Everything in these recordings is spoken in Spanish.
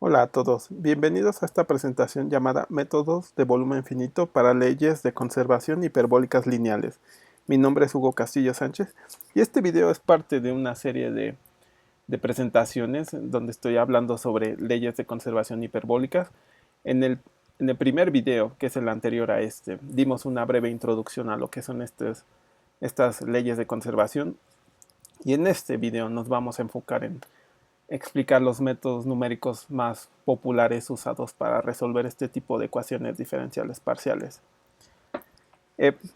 Hola a todos, bienvenidos a esta presentación llamada Métodos de volumen finito para leyes de conservación hiperbólicas lineales. Mi nombre es Hugo Castillo Sánchez y este video es parte de una serie de presentaciones donde estoy hablando sobre leyes de conservación hiperbólicas. En el, en el primer video, que es el anterior a este, dimos una breve introducción a lo que son estas leyes de conservación y en este video nos vamos a enfocar en explicar los métodos numéricos más populares usados para resolver este tipo de ecuaciones diferenciales parciales.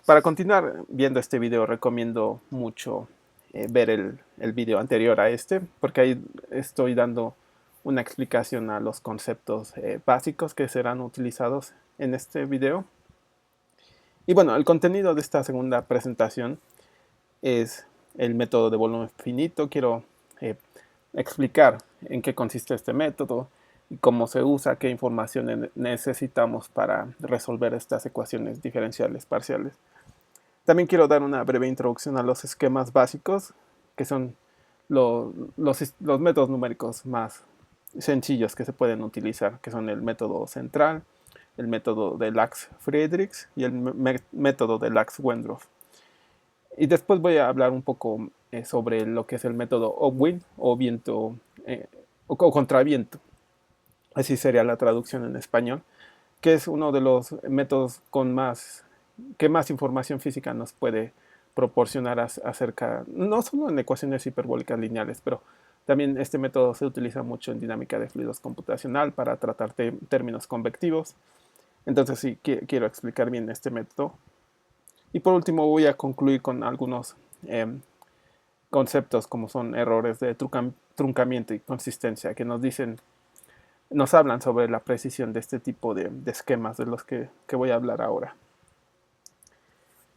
Para continuar viendo este video recomiendo mucho ver el video anterior a este, porque ahí estoy dando una explicación a los conceptos básicos que serán utilizados en este video. Y bueno, el contenido de esta segunda presentación es el método de volumen finito. Quiero explicar en qué consiste este método y cómo se usa, qué información necesitamos para resolver estas ecuaciones diferenciales parciales. También quiero dar una breve introducción a los esquemas básicos, que son los métodos numéricos más sencillos que se pueden utilizar, que son el método central, el método de Lax-Friedrichs y el método de Lax-Wendorf. Y después voy a hablar un poco sobre lo que es el método upwind o viento o contraviento. Así sería la traducción en español, que es uno de los métodos que más información física nos puede proporcionar acerca, no solo en ecuaciones hiperbólicas lineales, pero también este método se utiliza mucho en dinámica de fluidos computacional para tratar términos convectivos. Entonces sí, quiero explicar bien este método. Y por último voy a concluir con algunos conceptos como son errores de truncamiento y consistencia que nos hablan sobre la precisión de este tipo de esquemas de los que voy a hablar ahora.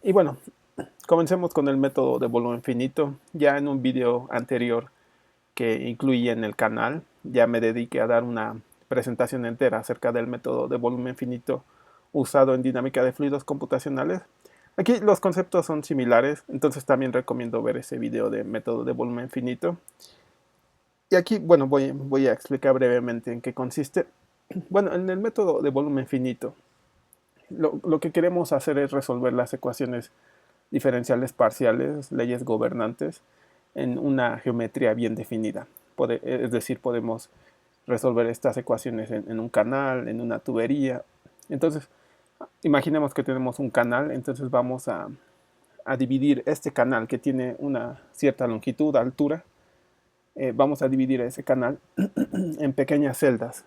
Y bueno, comencemos con el método de volumen finito. Ya en un video anterior que incluí en el canal, ya me dediqué a dar una presentación entera acerca del método de volumen finito usado en dinámica de fluidos computacionales. Aquí los conceptos son similares, entonces también recomiendo ver ese video de método de volumen finito. Y aquí, bueno, voy a explicar brevemente en qué consiste. Bueno, en el método de volumen finito, lo que queremos hacer es resolver las ecuaciones diferenciales parciales, leyes gobernantes, en una geometría bien definida. Es decir, podemos resolver estas ecuaciones en un canal, en una tubería. Entonces, imaginemos que tenemos un canal, entonces vamos a dividir este canal que tiene una cierta longitud, altura. Vamos a dividir ese canal en pequeñas celdas,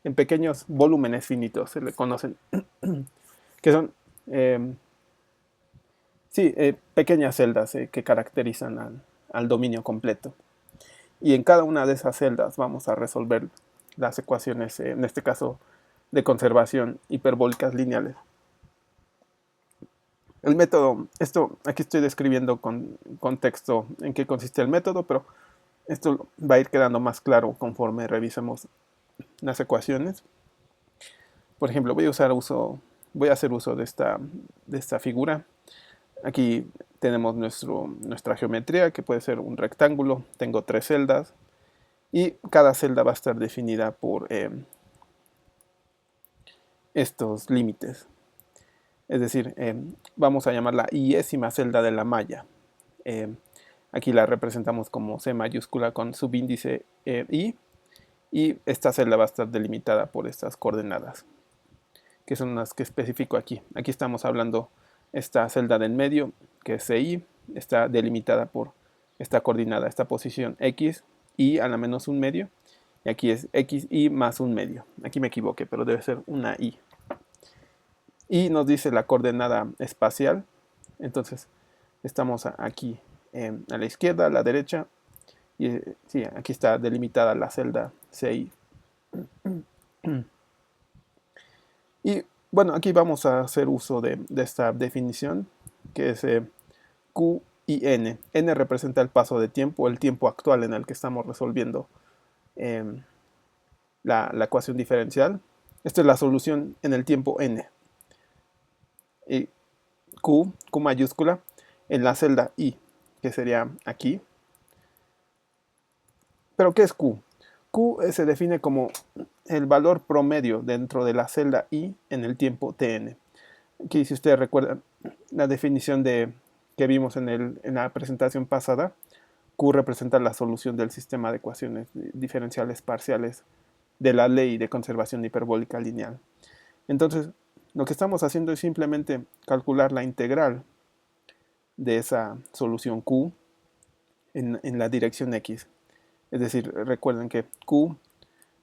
en pequeños volúmenes finitos, se le conocen, que son pequeñas celdas que caracterizan al dominio completo. Y en cada una de esas celdas vamos a resolver las ecuaciones, en este caso de conservación hiperbólicas lineales. El método, esto aquí estoy describiendo con contexto en qué consiste el método, pero esto va a ir quedando más claro conforme revisemos las ecuaciones. Por ejemplo, voy a hacer uso de esta figura. Aquí tenemos nuestra geometría, que puede ser un rectángulo. Tengo 3 celdas y cada celda va a estar definida por estos límites. Es decir, vamos a llamar la iésima celda de la malla. Aquí la representamos como C mayúscula con subíndice I, y esta celda va a estar delimitada por estas coordenadas, que son las que especifico aquí. Aquí estamos hablando esta celda del medio, que es CI, está delimitada por esta coordenada, esta posición X, y a la menos un medio, y aquí es XI más un medio. Aquí me equivoqué, pero debe ser una I. Y nos dice la coordenada espacial, entonces estamos aquí a la izquierda, a la derecha, y sí, aquí está delimitada la celda CI. Y bueno, aquí vamos a hacer uso de esta definición, que es Q y N. N representa el paso de tiempo, el tiempo actual en el que estamos resolviendo eh, la ecuación diferencial. Esta es la solución en el tiempo N. Y Q mayúscula, en la celda I, que sería aquí. ¿Pero qué es Q? Q se define como el valor promedio dentro de la celda I en el tiempo Tn. Aquí, si ustedes recuerdan la definición que vimos en la presentación pasada, Q representa la solución del sistema de ecuaciones diferenciales parciales de la ley de conservación hiperbólica lineal. Entonces, lo que estamos haciendo es simplemente calcular la integral de esa solución Q en la dirección X. Es decir, recuerden que Q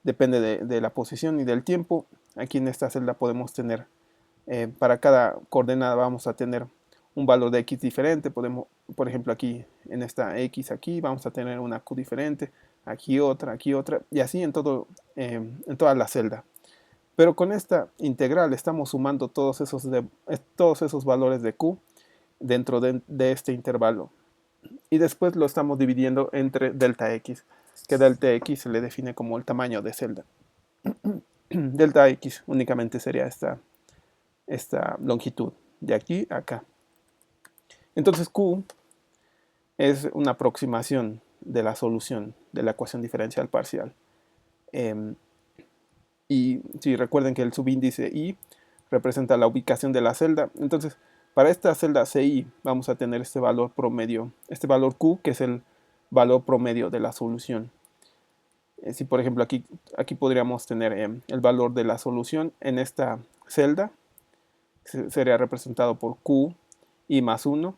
depende de la posición y del tiempo. Aquí en esta celda podemos tener, para cada coordenada vamos a tener un valor de X diferente. Podemos, por ejemplo, aquí en esta X aquí vamos a tener una Q diferente, aquí otra, y así en toda la celda. Pero con esta integral estamos sumando todos esos valores de Q dentro de este intervalo. Y después lo estamos dividiendo entre delta X, que delta X se le define como el tamaño de celda. Delta X únicamente sería esta longitud, de aquí a acá. Entonces Q es una aproximación de la solución de la ecuación diferencial parcial. Y si recuerden que el subíndice I representa la ubicación de la celda, entonces para esta celda CI vamos a tener este valor promedio, este valor Q, que es el valor promedio de la solución. Si por ejemplo aquí podríamos tener el valor de la solución en esta celda, sería representado por Q I más 1,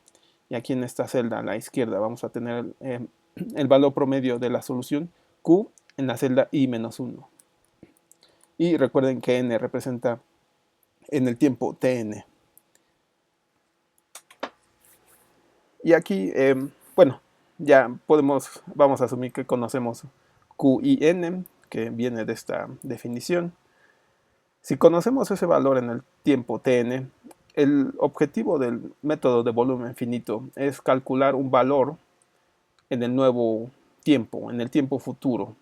y aquí en esta celda a la izquierda vamos a tener el valor promedio de la solución Q en la celda I menos 1. Y recuerden que n representa en el tiempo Tn. Y aquí, bueno, ya vamos a asumir que conocemos Q y N, que viene de esta definición. Si conocemos ese valor en el tiempo Tn, el objetivo del método de volumen finito es calcular un valor en el nuevo tiempo, en el tiempo futuro,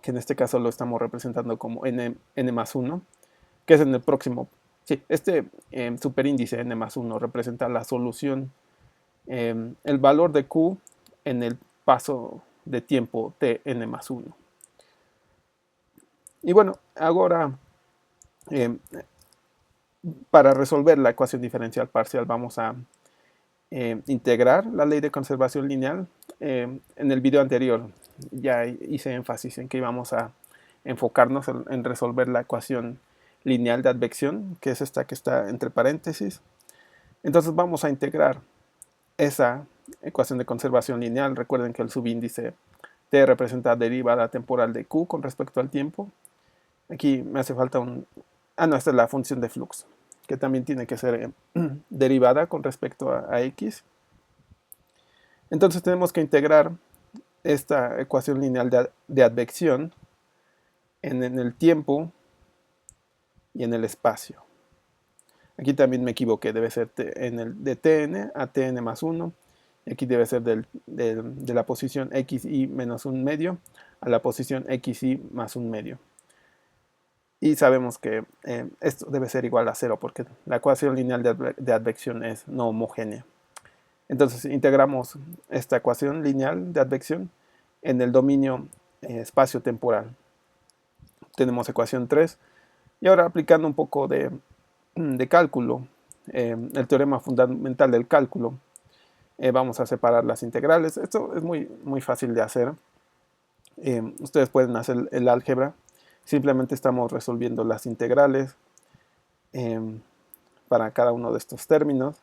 que en este caso lo estamos representando como n más 1, que es en el próximo. Sí, este superíndice n más 1 representa la solución, el valor de Q en el paso de tiempo Tn más 1. Y bueno, ahora para resolver la ecuación diferencial parcial vamos a integrar la ley de conservación lineal. En el video anterior ya hice énfasis en que íbamos a enfocarnos en resolver la ecuación lineal de advección, que es esta que está entre paréntesis. Entonces vamos a integrar esa ecuación de conservación lineal. Recuerden que el subíndice T representa derivada temporal de Q con respecto al tiempo. Aquí me hace falta no, esta es la función de flux, que también tiene que ser derivada con respecto a X. Entonces tenemos que integrar esta ecuación lineal de advección en el tiempo y en el espacio. Aquí también me equivoqué, debe ser de Tn a Tn más 1. Aquí debe ser de la posición xi menos 1 medio a la posición xi más 1 medio. Y sabemos que esto debe ser igual a 0 porque la ecuación lineal de advección es no homogénea. Entonces integramos esta ecuación lineal de advección en el dominio espacio-temporal. Tenemos ecuación 3. Y ahora aplicando un poco de cálculo, el teorema fundamental del cálculo, vamos a separar las integrales. Esto es muy fácil de hacer. Ustedes pueden hacer el álgebra. Simplemente estamos resolviendo las integrales para cada uno de estos términos.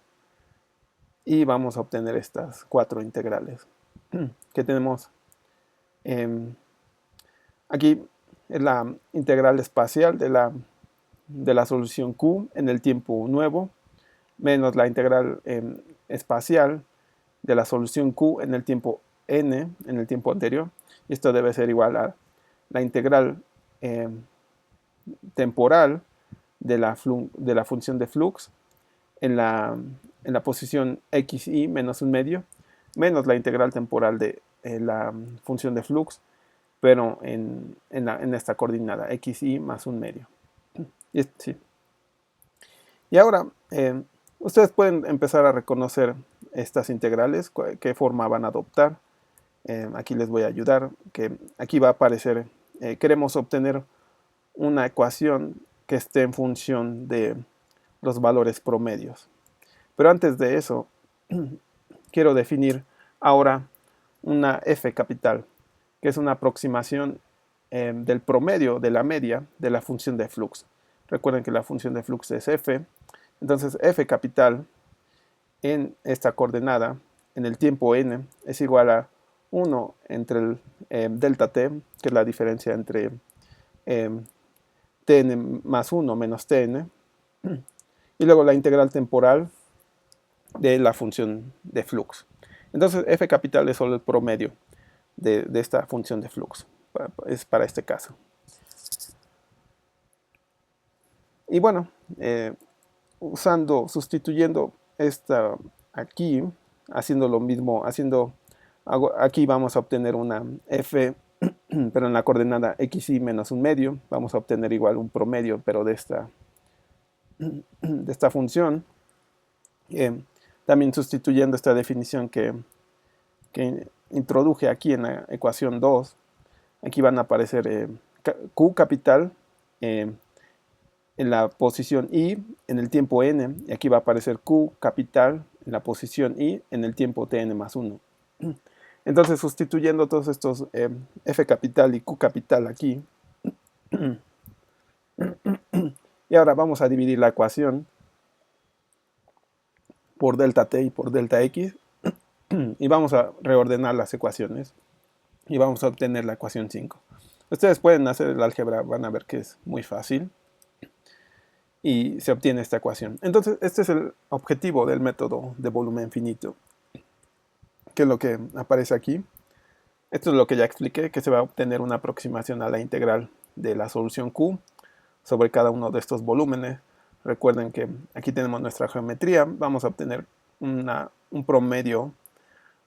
Y vamos a obtener estas 4 integrales que tenemos. Aquí es la integral espacial de la solución Q en el tiempo nuevo, menos la integral espacial de la solución Q en el tiempo n, en el tiempo anterior. Esto debe ser igual a la integral temporal de la función de flux en la posición xi menos 1 medio, menos la integral temporal de la función de flux, pero en esta coordenada xi más 1 medio. Sí. Y ahora ustedes pueden empezar a reconocer estas integrales, qué forma van a adoptar. Aquí les voy a ayudar, que aquí va a aparecer queremos obtener una ecuación que esté en función de los valores promedios. Pero antes de eso, quiero definir ahora una f capital, que es una aproximación del promedio, de la media, de la función de flux. Recuerden que la función de flux es f, entonces f capital en esta coordenada, en el tiempo n, es igual a 1 entre el delta t, que es la diferencia entre tn más 1 menos tn, y luego la integral temporal de la función de flux. Entonces f capital es solo el promedio de esta función de flux, es para este caso. Y bueno, sustituyendo esta aquí, haciendo lo mismo, aquí vamos a obtener una f, pero en la coordenada xy menos un medio, vamos a obtener igual un promedio, pero de esta función. También sustituyendo esta definición que introduje aquí en la ecuación 2, aquí van a aparecer q capital en la posición y en el tiempo n, y aquí va a aparecer q capital en la posición y en el tiempo tn más 1. Entonces, sustituyendo todos estos f capital y q capital aquí, y ahora vamos a dividir la ecuación por delta t y por delta x, y vamos a reordenar las ecuaciones, y vamos a obtener la ecuación 5. Ustedes pueden hacer el álgebra, van a ver que es muy fácil, y se obtiene esta ecuación. Entonces, este es el objetivo del método de volumen finito, que es lo que aparece aquí. Esto es lo que ya expliqué, que se va a obtener una aproximación a la integral de la solución Q sobre cada uno de estos volúmenes. Recuerden que aquí tenemos nuestra geometría, vamos a obtener un promedio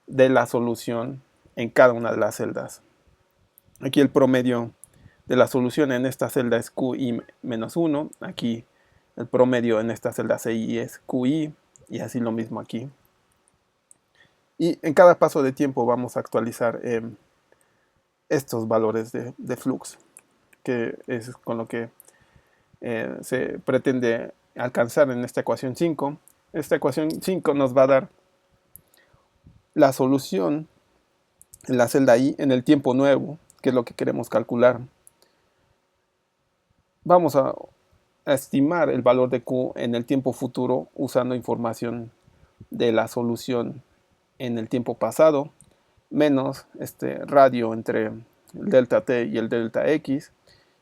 de la solución en cada una de las celdas. Aquí el promedio de la solución en esta celda es QI menos 1, aquí el promedio en esta celda CI es QI, y así lo mismo aquí. Y en cada paso de tiempo vamos a actualizar estos valores de flux, que es con lo que se pretende alcanzar en esta ecuación 5. Esta ecuación 5 nos va a dar la solución en la celda I en el tiempo nuevo, que es lo que queremos calcular. Vamos a estimar el valor de Q en el tiempo futuro usando información de la solución en el tiempo pasado, menos este radio entre el delta t y el delta x,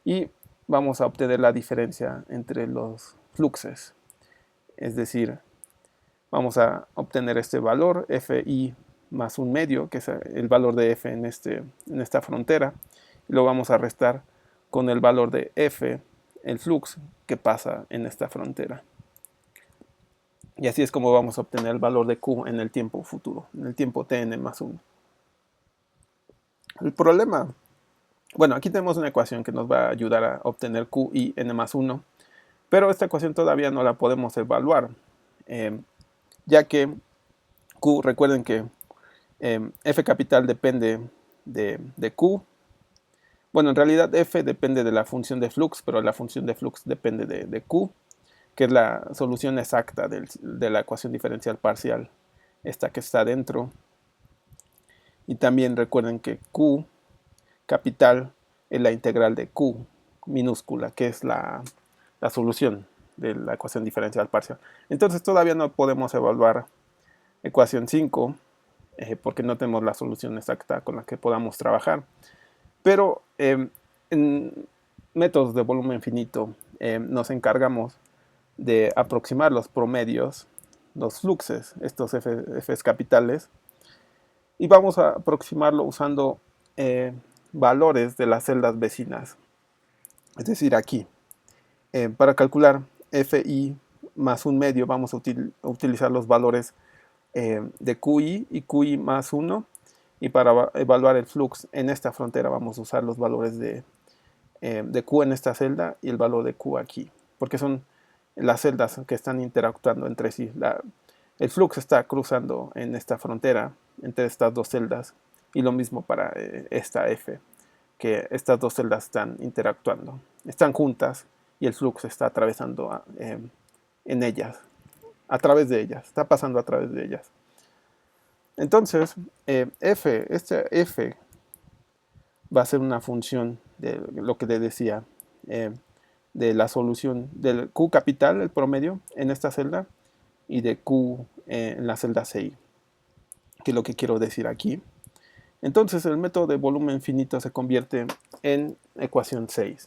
y vamos a obtener la diferencia entre los fluxes. Es decir, vamos a obtener este valor, fi más un medio, que es el valor de f en esta frontera, y lo vamos a restar con el valor de f, el flux que pasa en esta frontera. Y así es como vamos a obtener el valor de Q en el tiempo futuro, en el tiempo tn más 1. El problema, bueno, aquí tenemos una ecuación que nos va a ayudar a obtener Q y n más 1, pero esta ecuación todavía no la podemos evaluar, ya que Q, recuerden que f capital depende de Q. Bueno, en realidad f depende de la función de flux, pero la función de flux depende de Q, que es la solución exacta de la ecuación diferencial parcial, esta que está dentro. Y también recuerden que Q capital es la integral de Q minúscula, que es la solución de la ecuación diferencial parcial. Entonces todavía no podemos evaluar ecuación 5, porque no tenemos la solución exacta con la que podamos trabajar. Pero en métodos de volumen finito nos encargamos de aproximar los promedios, los fluxes, estos Fs capitales, y vamos a aproximarlo usando valores de las celdas vecinas. Es decir, aquí, para calcular Fi más un medio, vamos a utilizar los valores de QI y QI más 1, y para evaluar el flux en esta frontera vamos a usar los valores de Q en esta celda y el valor de Q aquí, porque son las celdas que están interactuando entre sí. El flux está cruzando en esta frontera entre estas dos celdas, y lo mismo para esta F, que estas dos celdas están interactuando, están juntas y el flux está atravesando en ellas, a través de ellas, está pasando a través de ellas. Entonces, este f va a ser una función de lo que le decía, de la solución del Q capital, el promedio, en esta celda, y de Q en la celda CI, que es lo que quiero decir aquí. Entonces el método de volumen finito se convierte en ecuación 6,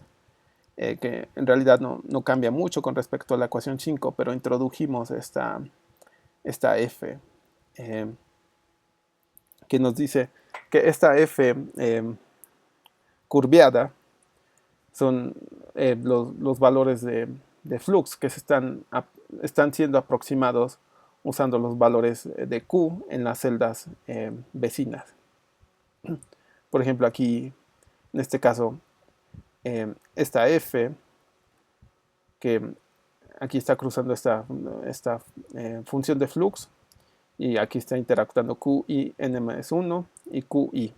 que en realidad no cambia mucho con respecto a la ecuación 5, pero introdujimos esta f, que nos dice que esta f curveada son los valores de flux que están siendo aproximados usando los valores de Q en las celdas vecinas. Por ejemplo, aquí, en este caso, esta F, que aquí está cruzando esta función de flux, y aquí está interactuando QI n-1 y QI.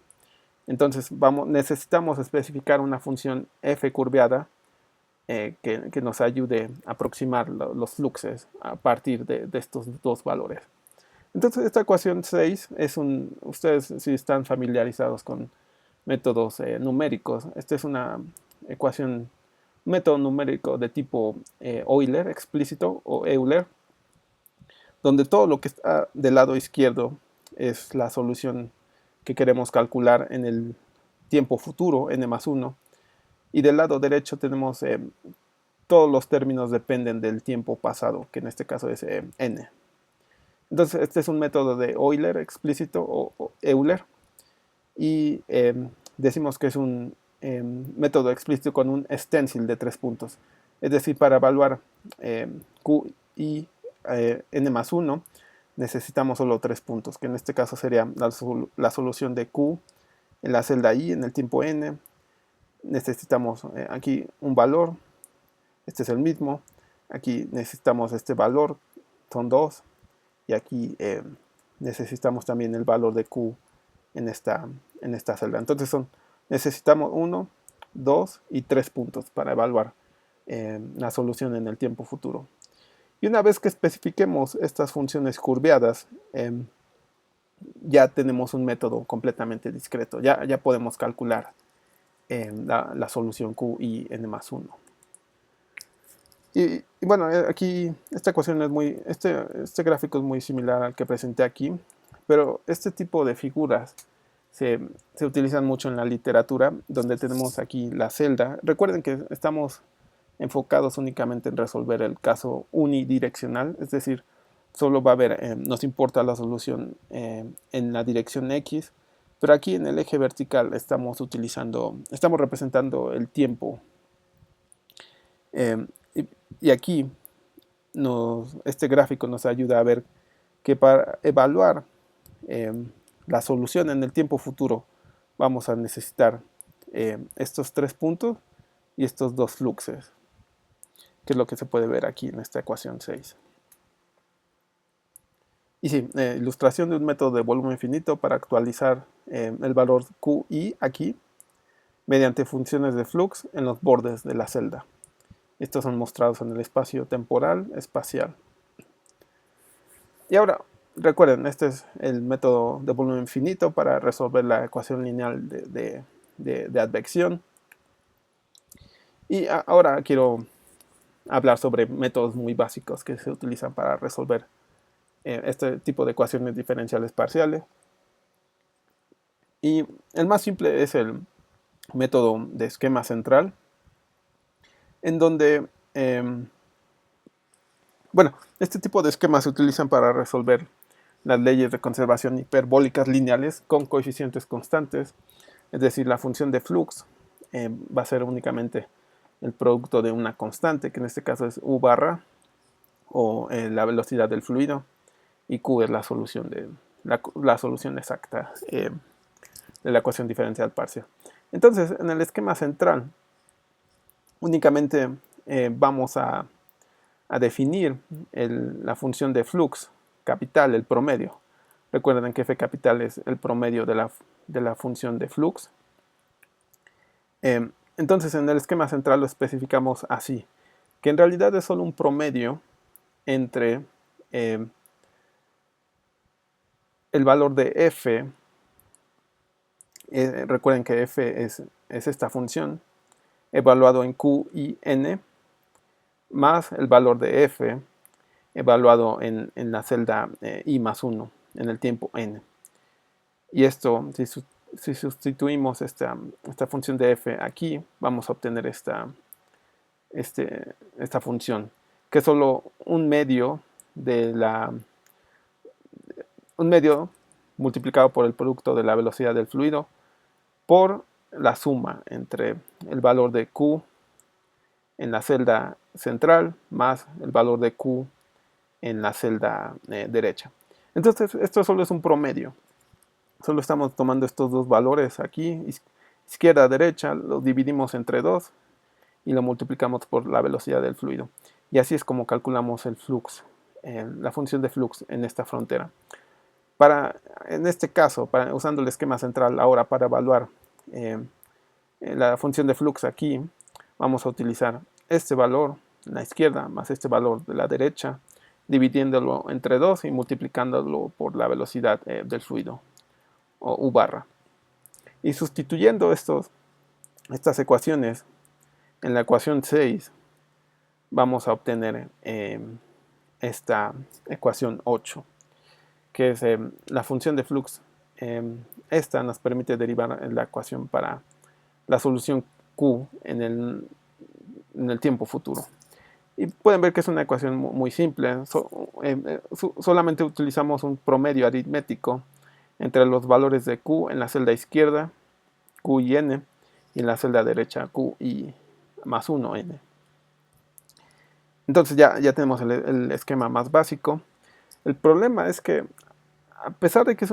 Entonces necesitamos especificar una función f curveada que nos ayude a aproximar los fluxes a partir de estos dos valores. Entonces esta ecuación 6 es ustedes si están familiarizados con métodos numéricos, esta es una ecuación, método numérico de tipo Euler explícito o Euler, donde todo lo que está del lado izquierdo es la solución que queremos calcular en el tiempo futuro, n+1, y del lado derecho tenemos todos los términos dependen del tiempo pasado, que en este caso es n. Entonces este es un método de Euler explícito o Euler, y decimos que es un método explícito con un stencil de 3 puntos. Es decir, para evaluar Q y n+1 necesitamos solo 3 puntos, que en este caso sería la solución de Q en la celda I en el tiempo n. Necesitamos aquí un valor, este es el mismo, aquí necesitamos este valor, son 2, y aquí necesitamos también el valor de Q en esta celda. Entonces necesitamos 1, 2 y 3 puntos para evaluar la solución en el tiempo futuro. Y una vez que especifiquemos estas funciones curveadas, ya tenemos un método completamente discreto. Ya podemos calcular la solución Q y n+1. Y bueno, aquí esta ecuación es este gráfico es muy similar al que presenté aquí, pero este tipo de figuras se utilizan mucho en la literatura, donde tenemos aquí la celda. Recuerden que estamos enfocados únicamente en resolver el caso unidireccional, es decir, solo va a haber, nos importa la solución en la dirección X, pero aquí en el eje vertical estamos representando el tiempo. Y aquí este gráfico nos ayuda a ver que para evaluar la solución en el tiempo futuro vamos a necesitar estos 3 puntos y estos 2 fluxes, que es lo que se puede ver aquí en esta ecuación 6. Y sí, ilustración de un método de volumen finito para actualizar el valor QI aquí mediante funciones de flux en los bordes de la celda. Estos son mostrados en el espacio temporal espacial. Y ahora, recuerden, este es el método de volumen finito para resolver la ecuación lineal de advección. Y ahora quiero hablar sobre métodos muy básicos que se utilizan para resolver este tipo de ecuaciones diferenciales parciales. Y el más simple es el método de esquema central, en donde, bueno, este tipo de esquemas se utilizan para resolver las leyes de conservación hiperbólicas lineales con coeficientes constantes, es decir, la función de flux va a ser únicamente el producto de una constante, que en este caso es u barra, o la velocidad del fluido, y Q es la solución la solución exacta de la ecuación diferencial parcial. Entonces, en el esquema central, únicamente vamos a definir la función de flux capital, el promedio. Recuerden que f capital es el promedio de la función de flux. Entonces en el esquema central lo especificamos así, que en realidad es solo un promedio entre el valor de f, recuerden que f es esta función, evaluado en q y n, más el valor de f, evaluado en la celda i más 1, en el tiempo n. Y esto, si sustituimos esta función de f aquí, vamos a obtener esta función, que es solo un medio multiplicado por el producto de la velocidad del fluido por la suma entre el valor de q en la celda central más el valor de q en la celda derecha. Entonces esto solo es un promedio. Solo estamos tomando estos dos valores aquí, izquierda, derecha, los dividimos entre 2 y lo multiplicamos por la velocidad del fluido. Y así es como calculamos el flux, la función de flux en esta frontera. En este caso, usando el esquema central ahora para evaluar la función de flux aquí, vamos a utilizar este valor en la izquierda más este valor de la derecha, dividiéndolo entre 2 y multiplicándolo por la velocidad del fluido, o U barra. Y sustituyendo estas ecuaciones en la ecuación 6, vamos a obtener esta ecuación 8, que es la función de flux. Esta nos permite derivar la ecuación para la solución Q en el tiempo futuro. Y pueden ver que es una ecuación muy simple. Solamente utilizamos un promedio aritmético entre los valores de Q en la celda izquierda, Q y N, y en la celda derecha, Q y más 1, N. Entonces ya tenemos el esquema más básico. El problema es que, a pesar de que es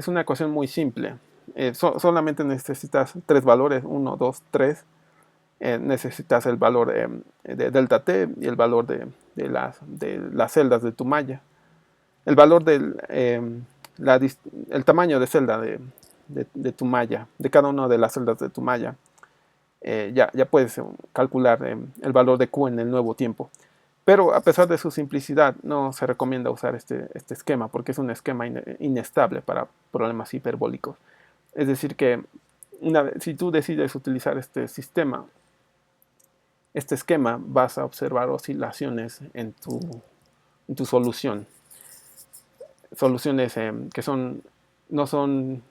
una ecuación muy simple, solamente necesitas 3 valores, 1, 2, 3. Necesitas el valor de delta t y el valor de las celdas de tu malla. El valor el tamaño de celda de tu malla, de cada una de las celdas de tu malla. Ya puedes calcular el valor de Q en el nuevo tiempo. Pero a pesar de su simplicidad, no se recomienda usar este esquema porque es un esquema inestable para problemas hiperbólicos. Es decir que si tú decides utilizar este esquema, vas a observar oscilaciones en tu solución. Soluciones que no son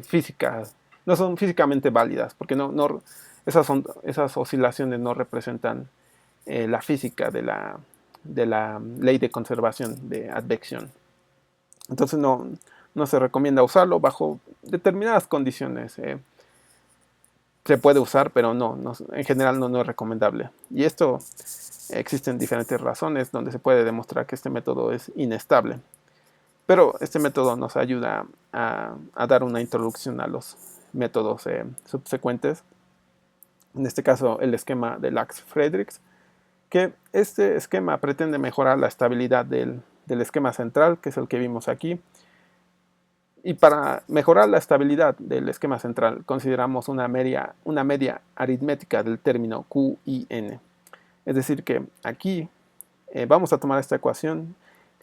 físicas, no son físicamente válidas, porque esas oscilaciones no representan la física de la ley de conservación de advección. Entonces no se recomienda usarlo bajo determinadas condiciones. Se puede usar, pero en general no es recomendable. Y esto existen diferentes razones donde se puede demostrar que este método es inestable. Pero este método nos ayuda a dar una introducción a los métodos subsecuentes. En este caso, el esquema de Lax-Friedrichs, que este esquema pretende mejorar la estabilidad del esquema central, que es el que vimos aquí. Y para mejorar la estabilidad del esquema central, consideramos una media aritmética del término Q y N. Es decir que aquí vamos a tomar esta ecuación.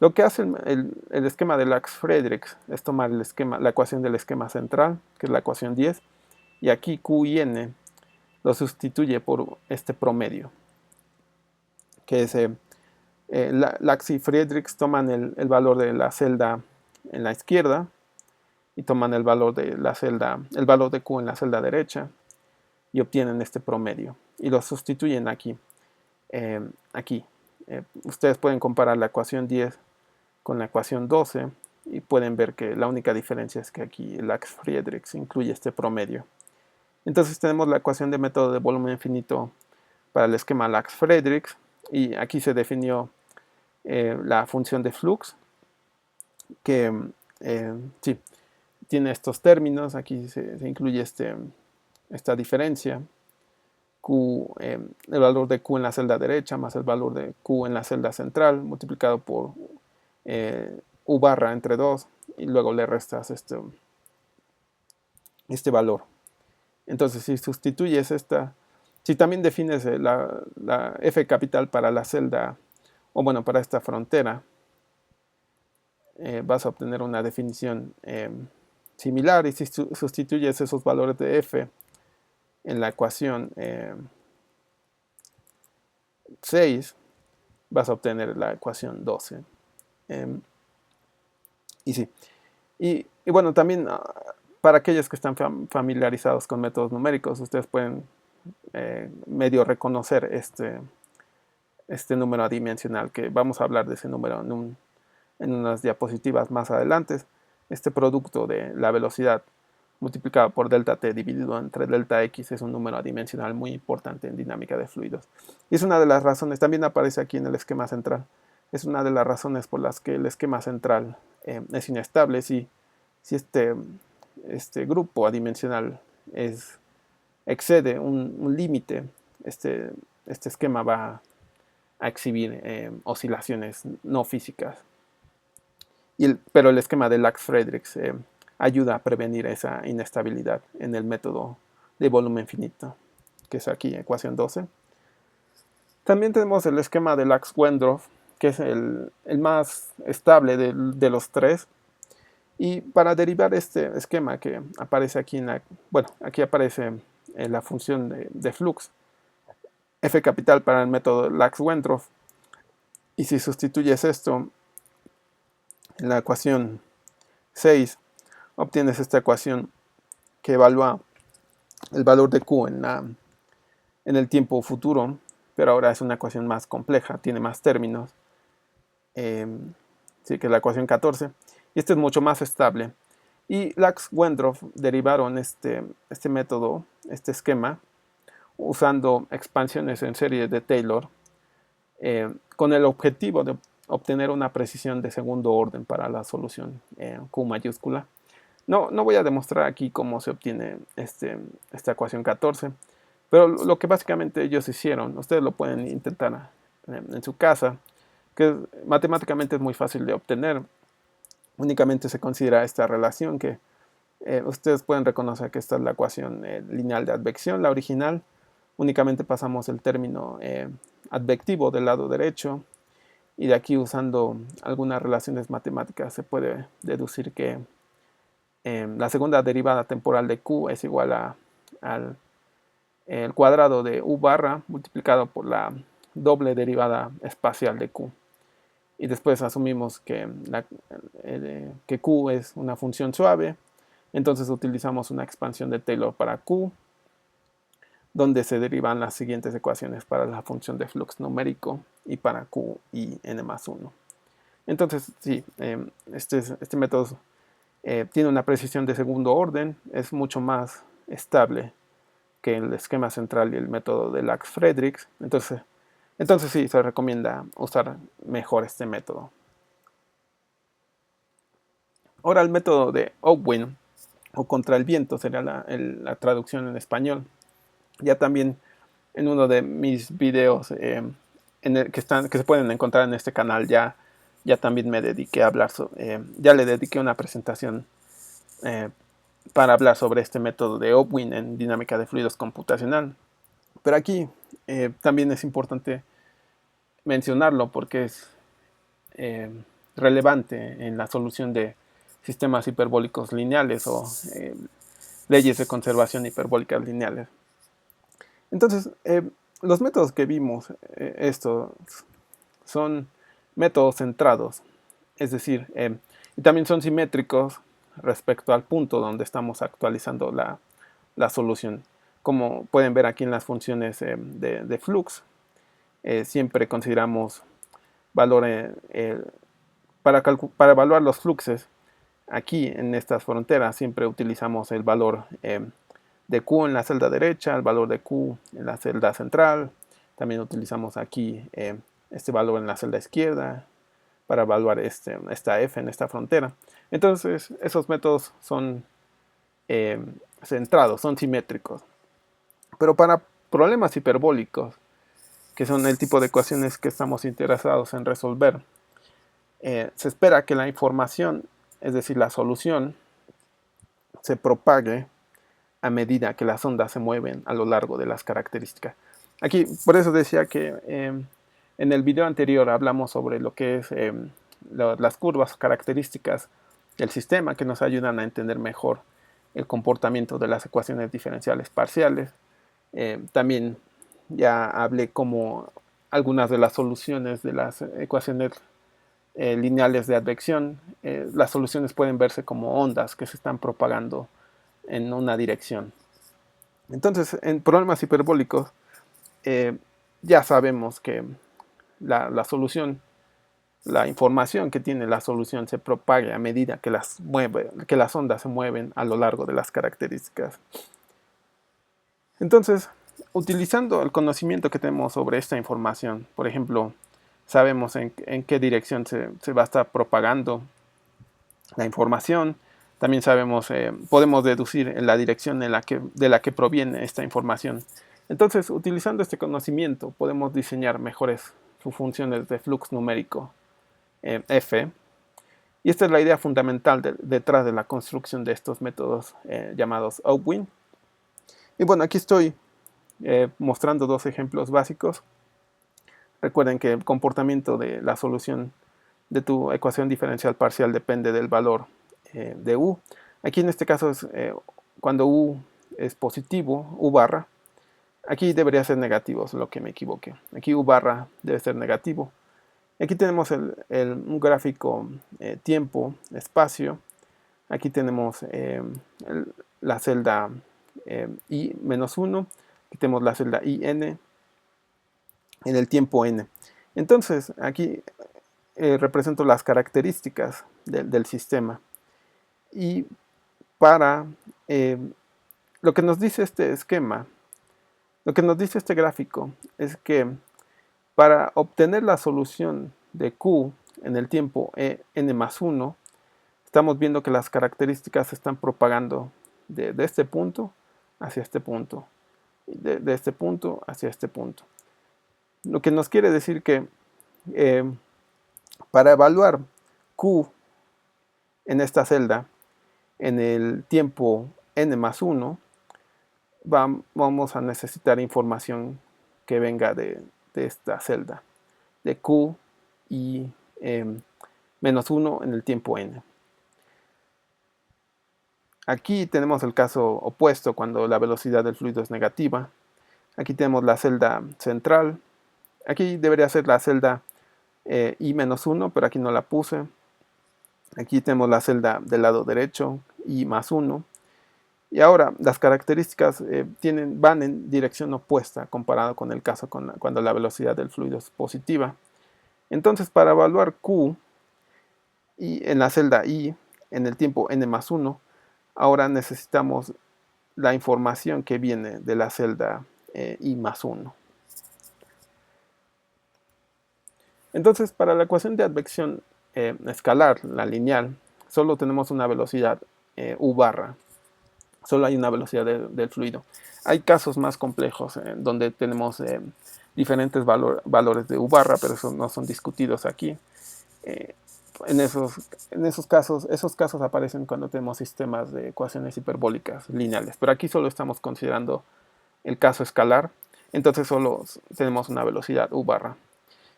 Lo que hace el esquema de Lax-Friedrichs es tomar la ecuación del esquema central, que es la ecuación 10, y aquí Q y N lo sustituye por este promedio, que es Lax y Friedrichs toman el valor de la celda en la izquierda y toman el valor de Q en la celda derecha y obtienen este promedio y lo sustituyen aquí. Ustedes pueden comparar la ecuación 10 con la ecuación 12 y pueden ver que la única diferencia es que aquí el Lax-Friedrichs incluye este promedio. Entonces tenemos la ecuación de método de volumen infinito para el esquema Lax-Friedrichs y aquí se definió la función de flux que sí, tiene estos términos. Aquí se incluye esta diferencia. El valor de Q en la celda derecha más el valor de Q en la celda central multiplicado por U barra entre 2 y luego le restas este valor. Entonces, si sustituyes si también defines la f capital para la celda, o bueno, para esta frontera, vas a obtener una definición similar. Y si sustituyes esos valores de f en la ecuación 6, vas a obtener la ecuación 12. Y sí. Y bueno, también para aquellos que están familiarizados con métodos numéricos, ustedes pueden medio reconocer este número adimensional, que vamos a hablar de ese número en unas diapositivas más adelante. Este producto de la velocidad multiplicado por delta t dividido entre delta x es un número adimensional muy importante en dinámica de fluidos. Y es una de las razones, también aparece aquí en el esquema central, es una de las razones por las que el esquema central es inestable. Si este grupo adimensional excede un límite, este esquema va a exhibir oscilaciones no físicas. Pero el esquema de Lax-Friedrichs ayuda a prevenir esa inestabilidad en el método de volumen finito, que es aquí ecuación 12. También tenemos el esquema de Lax-Wendorf, que es el más estable de los tres. Y para derivar este esquema que aparece aquí aquí aparece la función de flux, f capital para el método Lax-Wendorf. Y si sustituyes esto en la ecuación 6, obtienes esta ecuación que evalúa el valor de Q en el tiempo futuro, pero ahora es una ecuación más compleja, tiene más términos, así que la ecuación 14, y este es mucho más estable. Y Lax-Wendorf derivaron este método, este esquema, usando expansiones en serie de Taylor, con el objetivo de obtener una precisión de segundo orden para la solución Q mayúscula. No voy a demostrar aquí cómo se obtiene esta ecuación 14, pero lo que básicamente ellos hicieron, ustedes lo pueden intentar en su casa, que matemáticamente es muy fácil de obtener. Únicamente se considera esta relación que ustedes pueden reconocer que esta es la ecuación lineal de advección, la original. Únicamente pasamos el término advectivo del lado derecho, y de aquí, usando algunas relaciones matemáticas, se puede deducir que la segunda derivada temporal de Q es igual al el cuadrado de U barra multiplicado por la doble derivada espacial de Q. Y después asumimos que Q es una función suave. Entonces utilizamos una expansión de Taylor para Q, donde se derivan las siguientes ecuaciones para la función de flux numérico y para Q y n más 1. Entonces, sí, este método tiene una precisión de segundo orden, es mucho más estable que el esquema central y el método de Lax-Friedrichs. Entonces sí, se recomienda usar mejor este método. Ahora el método de Owen, o contra el viento, sería la traducción en español. Ya también en uno de mis videos que se pueden encontrar en este canal, ya también me dediqué a hablar ya le dediqué una presentación para hablar sobre este método de Owen en dinámica de fluidos computacional. Pero aquí también es importante mencionarlo porque es relevante en la solución de sistemas hiperbólicos lineales o leyes de conservación hiperbólicas lineales. Entonces, los métodos que vimos, estos son métodos centrados, es decir, y también son simétricos respecto al punto donde estamos actualizando la solución. Como pueden ver aquí en las funciones de flux, siempre consideramos valores para evaluar los fluxos. Aquí en estas fronteras siempre utilizamos el valor de Q en la celda derecha, el valor de Q en la celda central. También utilizamos aquí este valor en la celda izquierda para evaluar esta F en esta frontera. Entonces, esos métodos son centrados, son simétricos. Pero para problemas hiperbólicos, que son el tipo de ecuaciones que estamos interesados en resolver, se espera que la información, es decir, la solución, se propague a medida que las ondas se mueven a lo largo de las características. Aquí, por eso decía que en el video anterior hablamos sobre lo que es las curvas características del sistema que nos ayudan a entender mejor el comportamiento de las ecuaciones diferenciales parciales. También ya hablé como algunas de las soluciones de las ecuaciones lineales de advección. Las soluciones pueden verse como ondas que se están propagando en una dirección. Entonces, en problemas hiperbólicos, ya sabemos que la solución, la información que tiene la solución se propaga a medida que las ondas se mueven a lo largo de las características. Entonces, utilizando el conocimiento que tenemos sobre esta información, por ejemplo, sabemos en qué dirección se va a estar propagando la información. También sabemos, podemos deducir en la dirección de la que proviene esta información. Entonces, utilizando este conocimiento, podemos diseñar mejores funciones de flux numérico F. Y esta es la idea fundamental detrás de la construcción de estos métodos llamados Opwin. Y bueno, aquí estoy mostrando dos ejemplos básicos. Recuerden que el comportamiento de la solución de tu ecuación diferencial parcial depende del valor de U. Aquí en este caso es cuando U es positivo, U barra. Aquí debería ser negativo, es lo que me equivoqué. Aquí U barra debe ser negativo. Aquí tenemos un gráfico tiempo, espacio. Aquí tenemos la celda I-1. Aquí tenemos la celda IN en el tiempo N. Entonces, aquí represento las características del sistema. Y para lo que nos dice este esquema, lo que nos dice este gráfico es que para obtener la solución de Q en el tiempo n+1, estamos viendo que las características se están propagando de este punto hacia este punto, de este punto hacia este punto. Lo que nos quiere decir que para evaluar Q en esta celda, en el tiempo n+1, vamos a necesitar información que venga de esta celda, de Q y -1 en el tiempo n. Aquí tenemos el caso opuesto cuando la velocidad del fluido es negativa. Aquí tenemos la celda central. Aquí debería ser la celda I-1, pero aquí no la puse. Aquí tenemos la celda del lado derecho, I+1. Y ahora las características van en dirección opuesta comparado con el caso cuando la velocidad del fluido es positiva. Entonces, para evaluar Q y en la celda I en el tiempo n+1, ahora necesitamos la información que viene de la celda I+1. Entonces, para la ecuación de advección escalar, la lineal, solo tenemos una velocidad U barra. Solo hay una velocidad del fluido. Hay casos más complejos donde tenemos diferentes valores de U barra, pero esos no son discutidos aquí. En esos casos aparecen cuando tenemos sistemas de ecuaciones hiperbólicas lineales, pero aquí solo estamos considerando el caso escalar, entonces solo tenemos una velocidad U barra,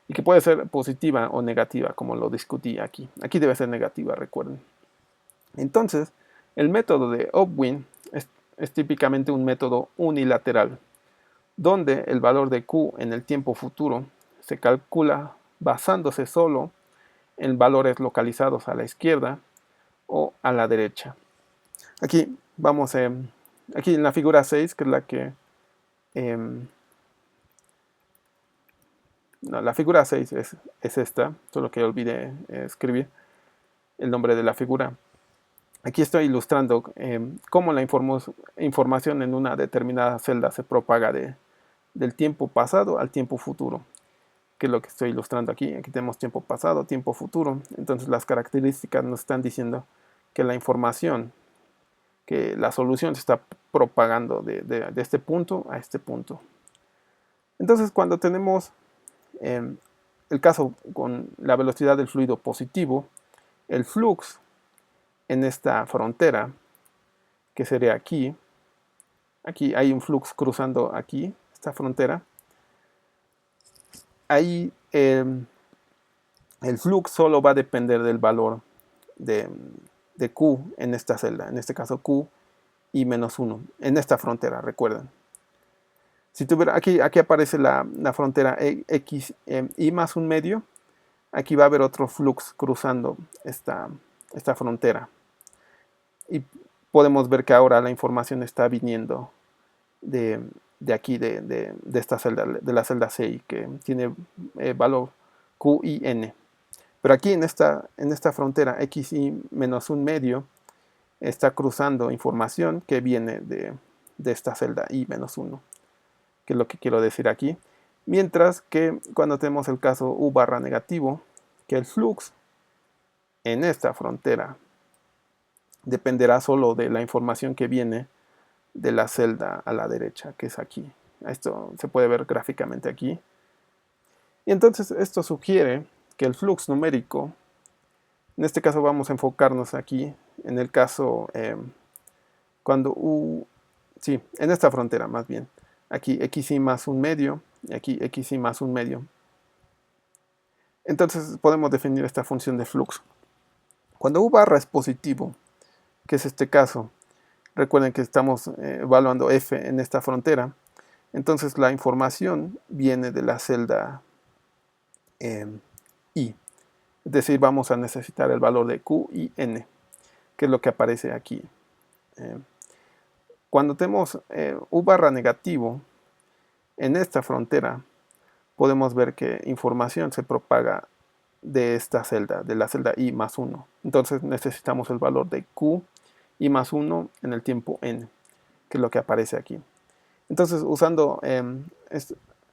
y que puede ser positiva o negativa, como lo discutí aquí. Aquí debe ser negativa, recuerden. Entonces, el método de Opwin es típicamente un método unilateral, donde el valor de Q en el tiempo futuro se calcula basándose solo en valores localizados a la izquierda o a la derecha. Aquí vamos, aquí en la figura 6, que es la que... no, la figura 6 es esta, solo que olvidé escribir el nombre de la figura. Aquí estoy ilustrando cómo la información en una determinada celda se propaga del tiempo pasado al tiempo futuro, que es lo que estoy ilustrando aquí. Aquí tenemos tiempo pasado, tiempo futuro. Entonces las características nos están diciendo que la información, que la solución se está propagando de este punto a este punto. Entonces cuando tenemos el caso con la velocidad del fluido positivo, el flux en esta frontera, que sería aquí, aquí hay un flux cruzando aquí, esta frontera. Ahí el flux solo va a depender del valor de, de Q en esta celda, en este caso Q y menos 1, en esta frontera, recuerden. Si tuviera, aquí aparece la frontera X, y más un medio, aquí va a haber otro flux cruzando esta frontera. Y podemos ver que ahora la información está viniendo de aquí, de esta celda, de la celda CI, que tiene valor Q y N. Pero aquí en esta frontera XY menos un medio está cruzando información que viene de esta celda I menos 1, que es lo que quiero decir aquí. Mientras que cuando tenemos el caso U barra negativo, que el flux en esta frontera dependerá solo de la información que viene de la celda a la derecha, que es aquí. Esto se puede ver gráficamente aquí. Y entonces esto sugiere que el flux numérico, en este caso vamos a enfocarnos aquí, en el caso cuando U, sí, en esta frontera más bien, aquí xy más un medio, y aquí xy más un medio. Entonces podemos definir esta función de flux. Cuando U barra es positivo, que es este caso, recuerden que estamos evaluando f en esta frontera, entonces la información viene de la celda I. Es decir, vamos a necesitar el valor de Q y N, que es lo que aparece aquí. Cuando tenemos U barra negativo, en esta frontera podemos ver que información se propaga de esta celda, de la celda I más 1. Entonces necesitamos el valor de Q y más 1 en el tiempo N, que es lo que aparece aquí. Entonces, usando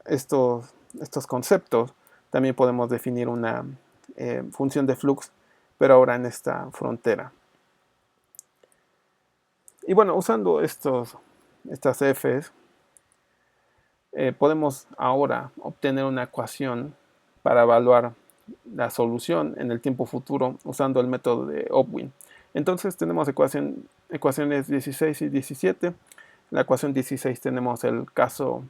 estos conceptos, también podemos definir una función de flux, pero ahora en esta frontera. Y bueno, usando estas f's, podemos ahora obtener una ecuación para evaluar la solución en el tiempo futuro usando el método de Opwin. Entonces tenemos ecuaciones 16 y 17. En la ecuación 16 tenemos el caso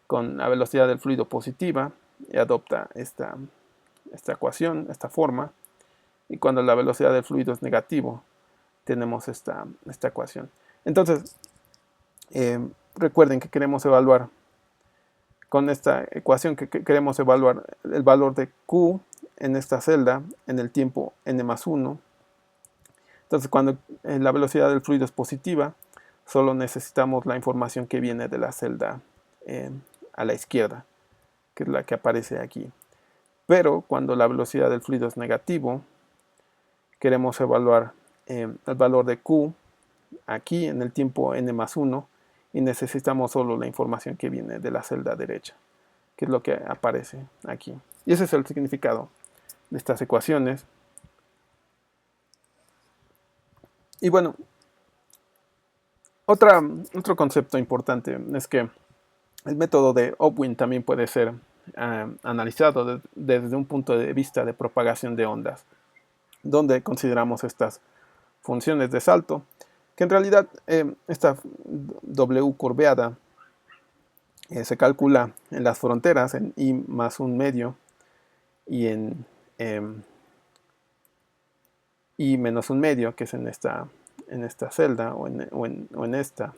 con la velocidad del fluido positiva y adopta esta ecuación, esta forma. Y cuando la velocidad del fluido es negativo, tenemos esta ecuación. Entonces, recuerden que queremos evaluar, con esta ecuación que queremos evaluar el valor de Q en esta celda en el tiempo n más 1. Entonces, cuando la velocidad del fluido es positiva, solo necesitamos la información que viene de la celda a la izquierda, que es la que aparece aquí. Pero cuando la velocidad del fluido es negativo, queremos evaluar el valor de Q aquí en el tiempo n más 1 y necesitamos solo la información que viene de la celda derecha, que es lo que aparece aquí. Y ese es el significado de estas ecuaciones. Y bueno, otro concepto importante es que el método de Opwin también puede ser analizado desde un punto de vista de propagación de ondas, donde consideramos estas funciones de salto, que en realidad esta W curveada se calcula en las fronteras, en I más un medio y en I menos un medio, que es en esta celda o en esta.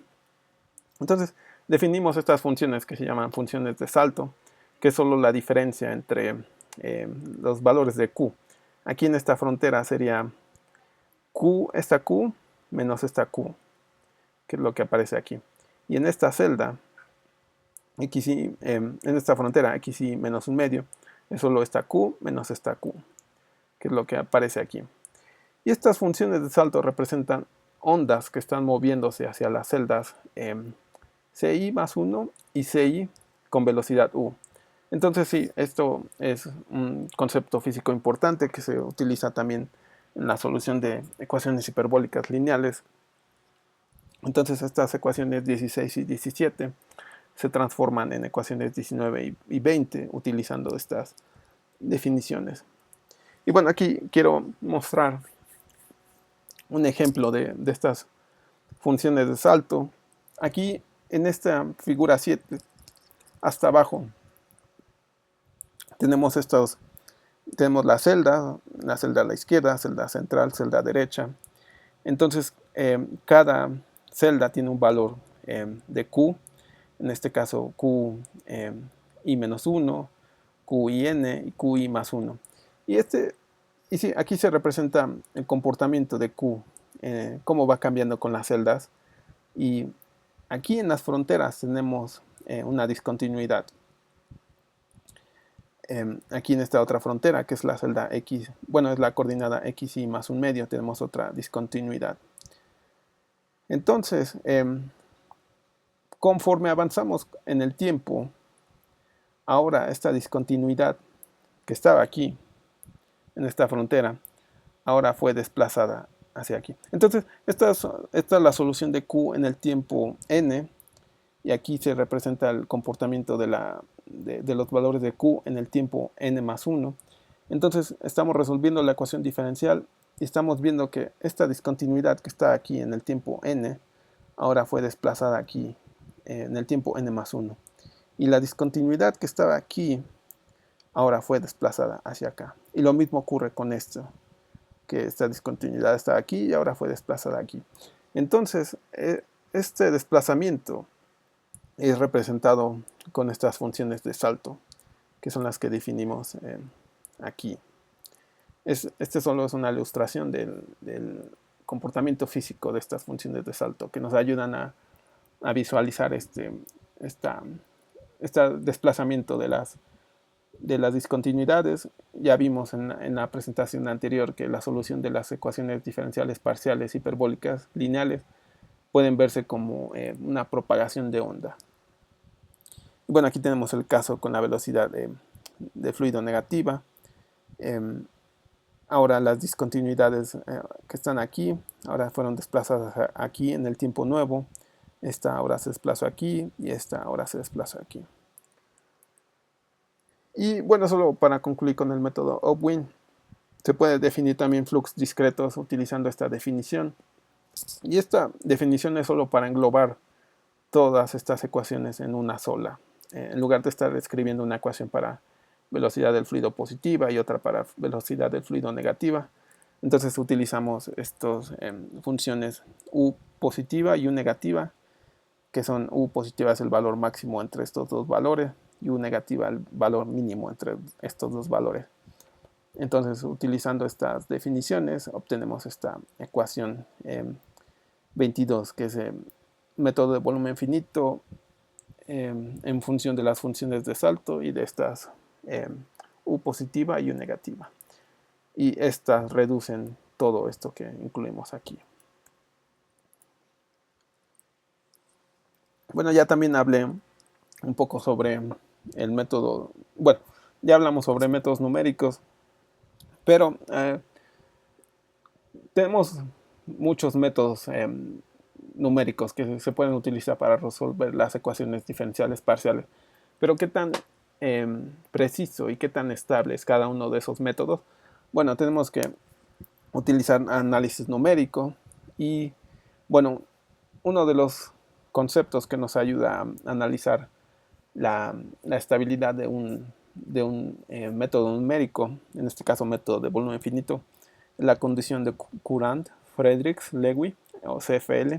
Entonces definimos estas funciones que se llaman funciones de salto, que es solo la diferencia entre los valores de Q. Aquí en esta frontera sería Q, esta Q menos esta Q, que es lo que aparece aquí. Y en esta celda, XY, en esta frontera, XY menos un medio, es solo esta Q menos esta Q, que es lo que aparece aquí. Y estas funciones de salto representan ondas que están moviéndose hacia las celdas CI más 1 y CI con velocidad U. Entonces sí, esto es un concepto físico importante que se utiliza también en la solución de ecuaciones hiperbólicas lineales. Entonces estas ecuaciones 16 y 17 se transforman en ecuaciones 19 y 20 utilizando estas definiciones. Y bueno, aquí quiero mostrar un ejemplo de estas funciones de salto. Aquí en esta figura 7, hasta abajo, tenemos tenemos la celda a la izquierda, celda central, celda derecha. Entonces, cada celda tiene un valor de Q, en este caso Q i menos 1, Q i n y Q i más 1. Y sí, aquí se representa el comportamiento de Q, cómo va cambiando con las celdas. Y aquí en las fronteras tenemos una discontinuidad. Aquí en esta otra frontera, que es la celda X, bueno, es la coordenada XY más un medio, tenemos otra discontinuidad. Entonces, conforme avanzamos en el tiempo, ahora esta discontinuidad que estaba aquí, en esta frontera, ahora fue desplazada hacia aquí. Entonces, esta es la solución de Q en el tiempo n, y aquí se representa el comportamiento de los valores de Q en el tiempo n más 1. Entonces, estamos resolviendo la ecuación diferencial y estamos viendo que esta discontinuidad que está aquí en el tiempo n, ahora fue desplazada aquí en el tiempo n más 1. Y la discontinuidad que estaba aquí, ahora fue desplazada hacia acá. Y lo mismo ocurre con esto, que esta discontinuidad estaba aquí y ahora fue desplazada aquí. Entonces, este desplazamiento es representado con estas funciones de salto, que son las que definimos aquí. Este solo es una ilustración del comportamiento físico de estas funciones de salto, que nos ayudan a visualizar este desplazamiento de las discontinuidades. Ya vimos en la presentación anterior que la solución de las ecuaciones diferenciales parciales hiperbólicas lineales pueden verse como una propagación de onda. Bueno, aquí tenemos el caso con la velocidad de fluido negativa. Ahora las discontinuidades que están aquí, ahora fueron desplazadas aquí en el tiempo nuevo. Esta ahora se desplazó aquí y esta ahora se desplazó aquí. Y bueno, solo para concluir con el método Opwin, se puede definir también flux discretos utilizando esta definición. Y esta definición es solo para englobar todas estas ecuaciones en una sola. En lugar de estar escribiendo una ecuación para velocidad del fluido positiva y otra para velocidad del fluido negativa, entonces utilizamos estas funciones U positiva y U negativa, que son U positiva es el valor máximo entre estos dos valores y U negativa el valor mínimo entre estos dos valores. Entonces, utilizando estas definiciones, obtenemos esta ecuación 22, que es el método de volumen finito en función de las funciones de salto y de estas U positiva y U negativa. Y estas reducen todo esto que incluimos aquí. Bueno, ya también hablé un poco sobre el método, bueno, ya hablamos sobre métodos numéricos, pero tenemos muchos métodos numéricos que se pueden utilizar para resolver las ecuaciones diferenciales parciales. Pero ¿qué tan preciso y qué tan estable es cada uno de esos métodos? Bueno, tenemos que utilizar análisis numérico y, bueno, uno de los conceptos que nos ayuda a analizar la estabilidad de un método numérico, en este caso método de volumen finito, la condición de Courant, Friedrichs, Lewy o CFL,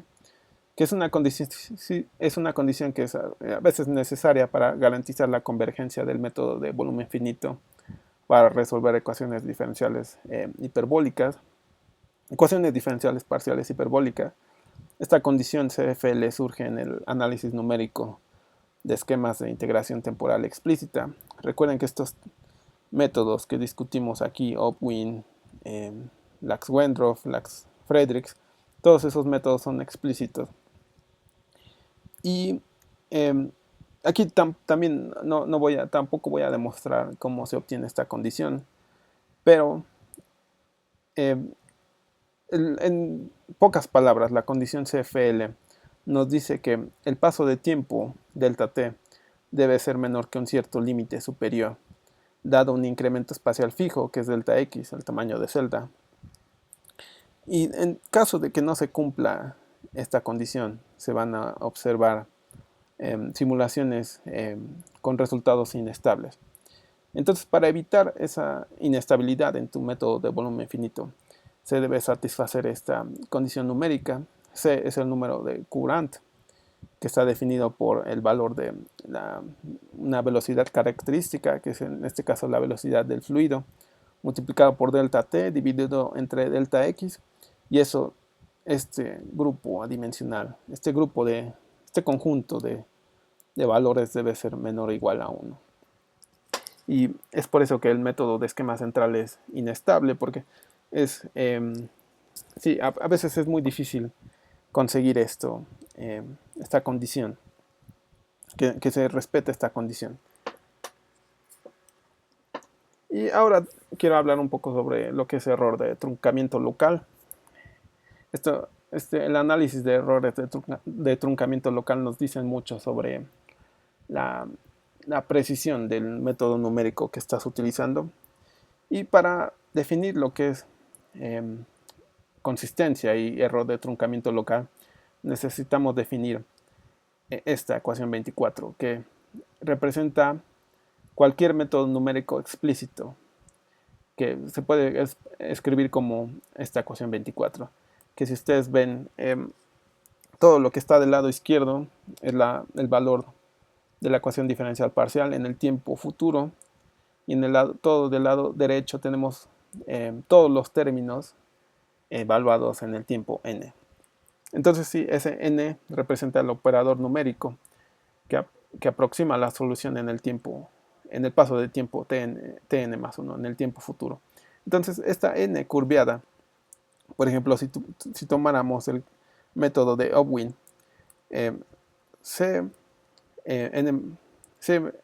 que es una condición que es a veces necesaria para garantizar la convergencia del método de volumen finito para resolver ecuaciones diferenciales hiperbólicas, ecuaciones diferenciales parciales hiperbólicas. Esta condición CFL surge en el análisis numérico de esquemas de integración temporal explícita. Recuerden que estos métodos que discutimos aquí, Opwin, Lax-Wendorf, Lax-Friedrichs, todos esos métodos son explícitos. Y aquí también tampoco voy a demostrar cómo se obtiene esta condición, pero en pocas palabras, la condición CFL nos dice que el paso de tiempo, delta t, debe ser menor que un cierto límite superior, dado un incremento espacial fijo, que es delta x, el tamaño de celda. Y en caso de que no se cumpla esta condición, se van a observar simulaciones con resultados inestables. Entonces, para evitar esa inestabilidad en tu método de volumen finito, se debe satisfacer esta condición numérica. C es el número de Courant, que está definido por el valor de una velocidad característica, que es en este caso la velocidad del fluido, multiplicado por delta t dividido entre delta x, y eso, este grupo adimensional, este conjunto de valores debe ser menor o igual a 1. Y es por eso que el método de esquema central es inestable, porque sí, a veces es muy difícil conseguir esta condición, que se respete esta condición. Y ahora quiero hablar un poco sobre lo que es error de truncamiento local. El análisis de errores de truncamiento local nos dicen mucho sobre la precisión del método numérico que estás utilizando. Y para definir lo que es consistencia y error de truncamiento local, necesitamos definir esta ecuación 24, que representa cualquier método numérico explícito, que se puede escribir como esta ecuación 24, que si ustedes ven, todo lo que está del lado izquierdo es el valor de la ecuación diferencial parcial en el tiempo futuro, y todo del lado derecho tenemos todos los términos evaluados en el tiempo n. Entonces, sí, ese n representa el operador numérico que aproxima la solución en el paso de tiempo tn más 1, en el tiempo futuro. Entonces, esta n curveada, por ejemplo, si tomáramos el método de Opwin,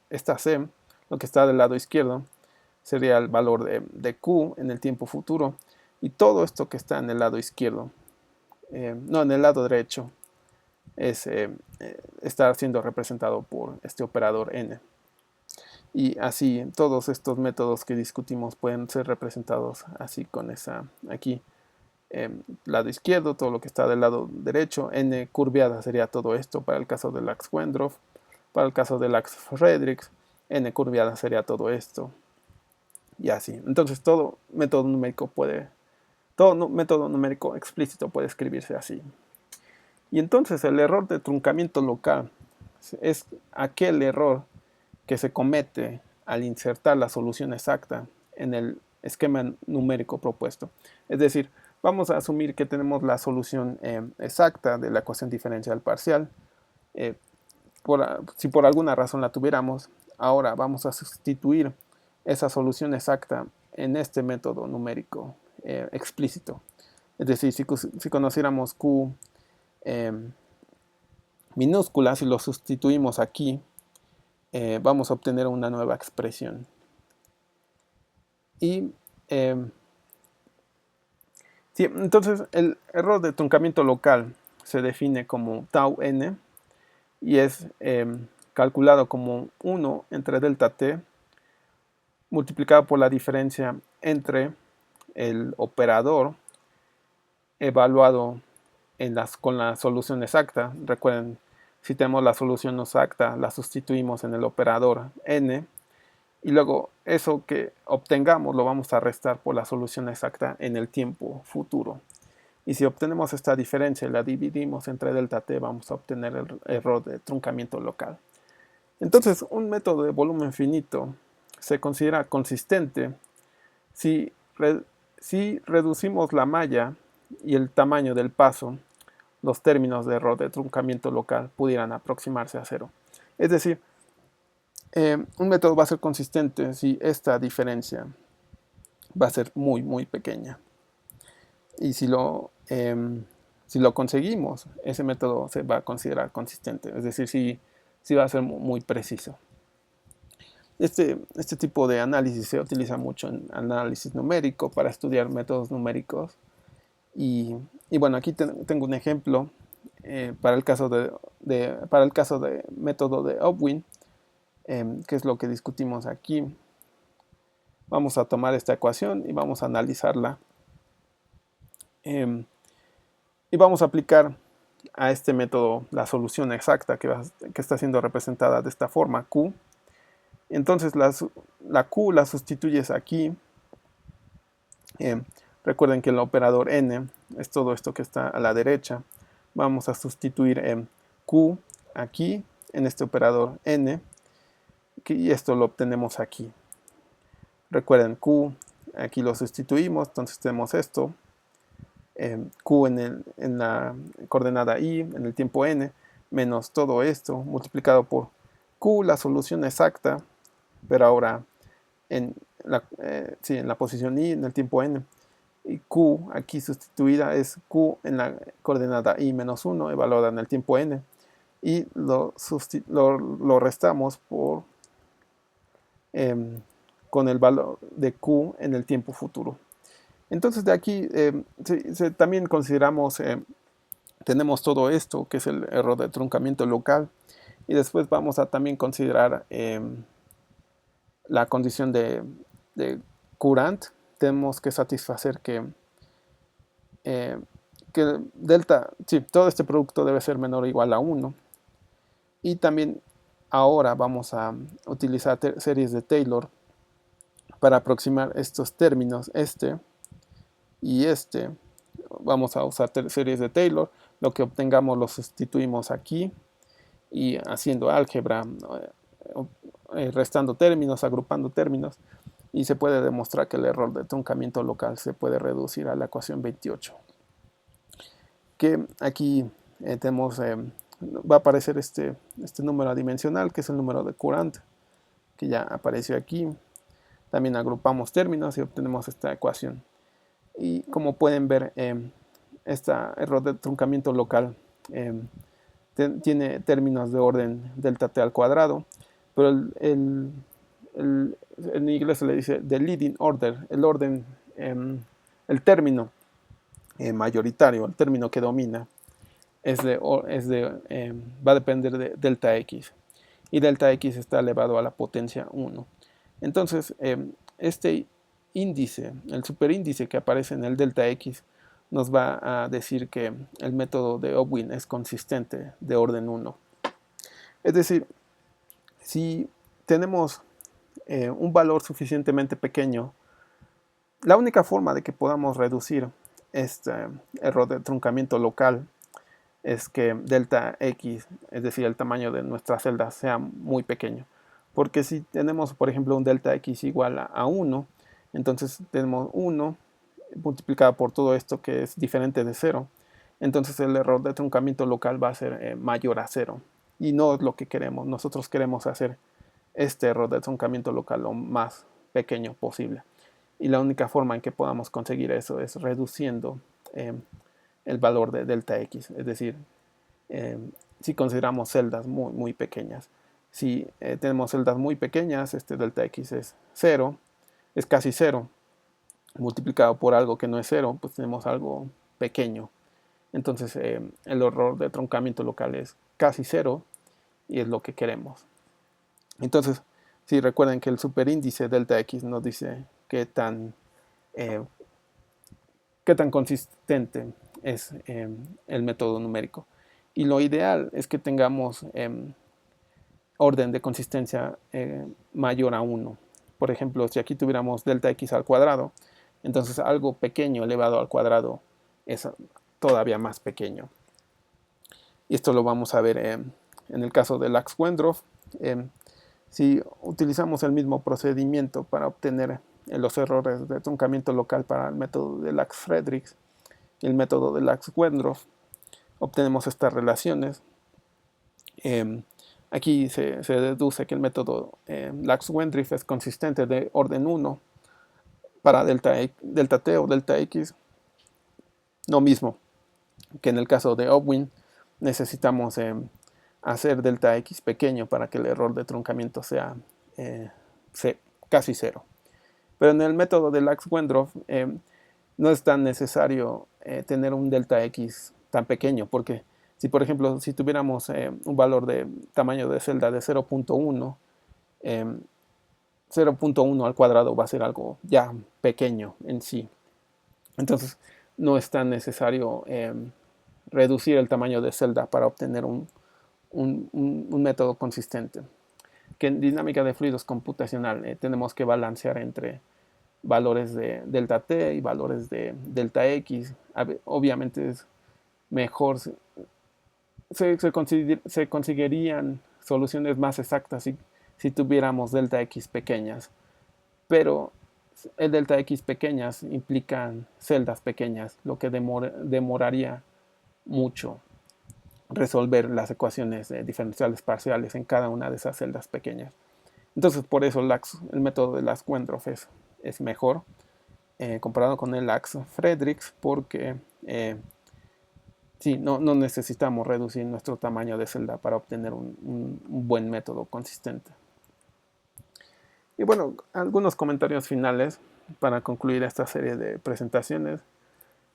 esta c, lo que está del lado izquierdo, sería el valor de q en el tiempo futuro, y todo esto que está en el lado izquierdo, no, en el lado derecho, está siendo representado por este operador n. Y así todos estos métodos que discutimos pueden ser representados así, con esa aquí, lado izquierdo, todo lo que está del lado derecho, n curveada sería todo esto para el caso del Lax-Wendroff, para el caso del Lax-Friedrichs, n curveada sería todo esto, y así. Entonces todo método numérico explícito puede escribirse así. Y entonces el error de truncamiento local es aquel error que se comete al insertar la solución exacta en el esquema numérico propuesto. Es decir, vamos a asumir que tenemos la solución exacta de la ecuación diferencial parcial. Si por alguna razón la tuviéramos, ahora vamos a sustituir esa solución exacta en este método numérico explícito. Es decir, si conociéramos Q minúscula, si lo sustituimos aquí, vamos a obtener una nueva expresión. Y sí, entonces el error de truncamiento local se define como tau n y es calculado como 1 entre delta t multiplicado por la diferencia entre el operador evaluado con la solución exacta. Recuerden, si tenemos la solución exacta, la sustituimos en el operador n, y luego eso que obtengamos lo vamos a restar por la solución exacta en el tiempo futuro. Y si obtenemos esta diferencia y la dividimos entre delta t, vamos a obtener el error de truncamiento local. Entonces, un método de volumen finito se considera consistente si reducimos la malla y el tamaño del paso, los términos de error de truncamiento local pudieran aproximarse a cero. Es decir, un método va a ser consistente si esta diferencia va a ser muy, muy pequeña. Y si lo conseguimos, ese método se va a considerar consistente. Es decir, si va a ser muy preciso. Este tipo de análisis se utiliza mucho en análisis numérico para estudiar métodos numéricos. Y bueno, aquí tengo un ejemplo para el caso de método de Opwin, que es lo que discutimos aquí. Vamos a tomar esta ecuación y vamos a analizarla. Y vamos a aplicar a este método la solución exacta que está siendo representada de esta forma, Q. Entonces la Q la sustituyes aquí. Recuerden que el operador n es todo esto que está a la derecha. Vamos a sustituir Q aquí en este operador n, y esto lo obtenemos aquí. Recuerden, Q aquí lo sustituimos, entonces tenemos esto, Q en la coordenada y en el tiempo n, menos todo esto multiplicado por Q, la solución exacta, pero ahora en en la posición y en el tiempo n. Y Q aquí sustituida es Q en la coordenada y menos 1, evaluada en el tiempo n, y lo restamos por con el valor de Q en el tiempo futuro. Entonces de aquí también consideramos, tenemos todo esto que es el error de truncamiento local, y después vamos a también considerar la condición de Courant. Tenemos que satisfacer que delta, sí, todo este producto debe ser menor o igual a 1. Y también ahora vamos a utilizar series de Taylor para aproximar estos términos, este y este. Vamos a usar series de Taylor. Lo que obtengamos lo sustituimos aquí, y haciendo álgebra, restando términos, agrupando términos, y se puede demostrar que el error de truncamiento local se puede reducir a la ecuación 28. Que aquí tenemos, va a aparecer este número adimensional, que es el número de Courant, que ya apareció aquí. También agrupamos términos y obtenemos esta ecuación. Y como pueden ver, este error de truncamiento local tiene términos de orden delta t al cuadrado, pero en inglés se le dice the leading order, el orden, el término mayoritario, el término que domina, va a depender de delta x, y delta x está elevado a la potencia 1. Entonces, este índice, el superíndice que aparece en el delta x, nos va a decir que el método de Opwin es consistente de orden 1. Es decir, si tenemos un valor suficientemente pequeño, la única forma de que podamos reducir este error de truncamiento local es que delta x, es decir, el tamaño de nuestra celda, sea muy pequeño. Porque si tenemos, por ejemplo, un delta x igual a 1, entonces tenemos 1 multiplicado por todo esto que es diferente de 0. Entonces el error de truncamiento local va a ser mayor a 0. Y no es lo que queremos. Nosotros queremos hacer este error de truncamiento local lo más pequeño posible. Y la única forma en que podamos conseguir eso es reduciendo el valor de delta x, es decir, si consideramos celdas muy pequeñas. Si tenemos celdas muy pequeñas, este delta x es 0, es casi 0, multiplicado por algo que no es 0, pues tenemos algo pequeño. Entonces el error de truncamiento local es casi 0, y es lo que queremos. Entonces, si recuerden que el superíndice delta x nos dice qué tan consistente es el método numérico. Y lo ideal es que tengamos orden de consistencia mayor a 1. Por ejemplo, si aquí tuviéramos delta x al cuadrado, entonces algo pequeño elevado al cuadrado es todavía más pequeño. Y esto lo vamos a ver en el caso de Lax-Wendorf. Si utilizamos el mismo procedimiento para obtener los errores de truncamiento local para el método de Lax-Friedrichs y el método de Lax-Wendorf, obtenemos estas relaciones. Aquí se deduce que el método Lax-Wendorf es consistente de orden 1 para delta t o delta x. Lo mismo que en el caso de Opwin, necesitamos hacer delta x pequeño para que el error de truncamiento sea casi 0. Pero en el método de Lax-Wendorf no es tan necesario tener un delta x tan pequeño, porque si por ejemplo si tuviéramos un valor de tamaño de celda de 0.1, 0.1 al cuadrado va a ser algo ya pequeño en sí. Entonces no es tan necesario reducir el tamaño de celda para obtener un método consistente. Que en dinámica de fluidos computacional tenemos que balancear entre valores de delta t y valores de delta x. Obviamente es mejor, se conseguirían soluciones más exactas si tuviéramos delta x pequeñas, pero el delta x pequeñas implican celdas pequeñas, lo que demoraría mucho resolver las ecuaciones diferenciales parciales en cada una de esas celdas pequeñas. Entonces, por eso el método de Lax-Wendorf es mejor comparado con el Lax-Friedrichs, porque sí, no necesitamos reducir nuestro tamaño de celda para obtener un buen método consistente. Y bueno, algunos comentarios finales para concluir esta serie de presentaciones.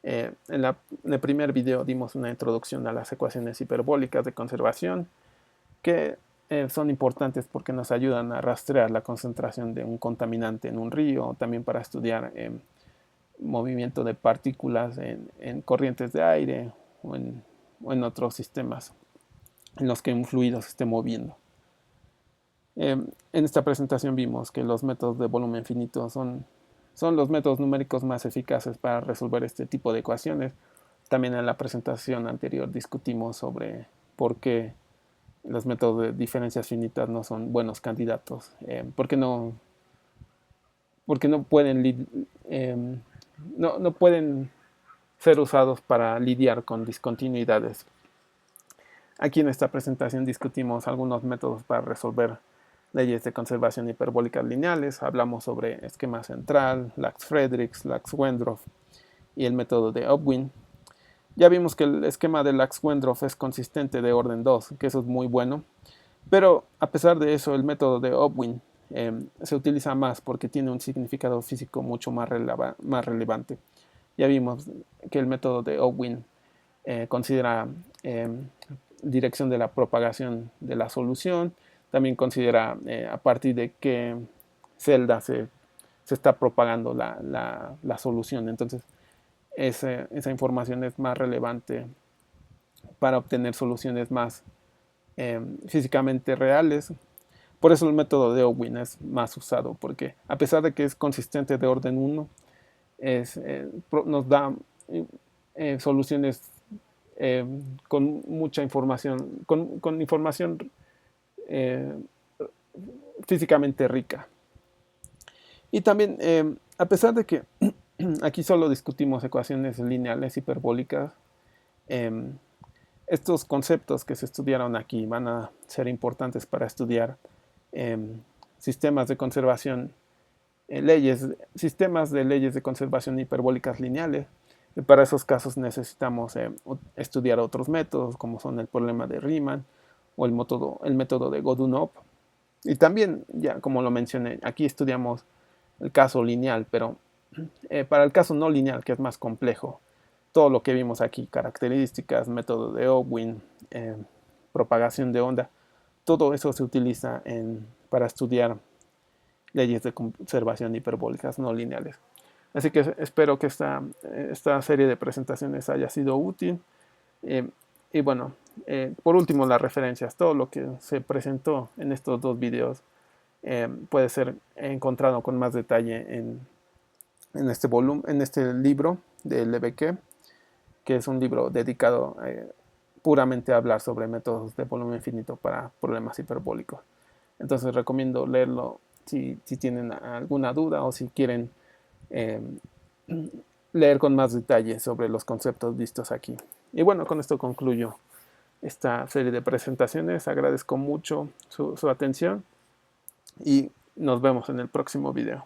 En el primer video dimos una introducción a las ecuaciones hiperbólicas de conservación, que son importantes porque nos ayudan a rastrear la concentración de un contaminante en un río, también para estudiar movimiento de partículas en corrientes de aire o en otros sistemas en los que un fluido se esté moviendo. En esta presentación vimos que los métodos de volumen finito son los métodos numéricos más eficaces para resolver este tipo de ecuaciones. También en la presentación anterior discutimos sobre por qué los métodos de diferencias finitas no son buenos candidatos, porque no pueden no pueden ser usados para lidiar con discontinuidades. Aquí en esta presentación discutimos algunos métodos para resolver leyes de conservación hiperbólicas lineales. Hablamos sobre esquema central, Lax-Friedrichs, Lax-Wendorf y el método de Opwin. Ya vimos que el esquema de Lax-Wendorf es consistente de orden 2, que eso es muy bueno, pero a pesar de eso el método de Opwin se utiliza más porque tiene un significado físico mucho más relevante. Ya vimos que el método de Opwin considera dirección de la propagación de la solución, también considera a partir de qué celda se está propagando la solución. Entonces, esa información es más relevante para obtener soluciones más físicamente reales. Por eso el método de Opwin es más usado, porque a pesar de que es consistente de orden 1, nos da soluciones con mucha información, con información físicamente rica. Y también, a pesar de que aquí solo discutimos ecuaciones lineales hiperbólicas, estos conceptos que se estudiaron aquí van a ser importantes para estudiar sistemas de conservación, sistemas de leyes de conservación hiperbólicas lineales. Y para esos casos necesitamos estudiar otros métodos, como son el problema de Riemann o el método de Godunov. Y también, ya como lo mencioné, aquí estudiamos el caso lineal, pero para el caso no lineal, que es más complejo, todo lo que vimos aquí, características, método de Opwin, propagación de onda, todo eso se utiliza para estudiar leyes de conservación hiperbólicas no lineales. Así que espero que esta serie de presentaciones haya sido útil. Y bueno, por último, las referencias. Todo lo que se presentó en estos dos videos puede ser encontrado con más detalle en este libro de Lebesgue, que es un libro dedicado puramente a hablar sobre métodos de volumen finito para problemas hiperbólicos. Entonces recomiendo leerlo si tienen alguna duda o si quieren leer con más detalle sobre los conceptos vistos aquí. Y bueno, con esto concluyo esta serie de presentaciones. Agradezco mucho su atención y nos vemos en el próximo video.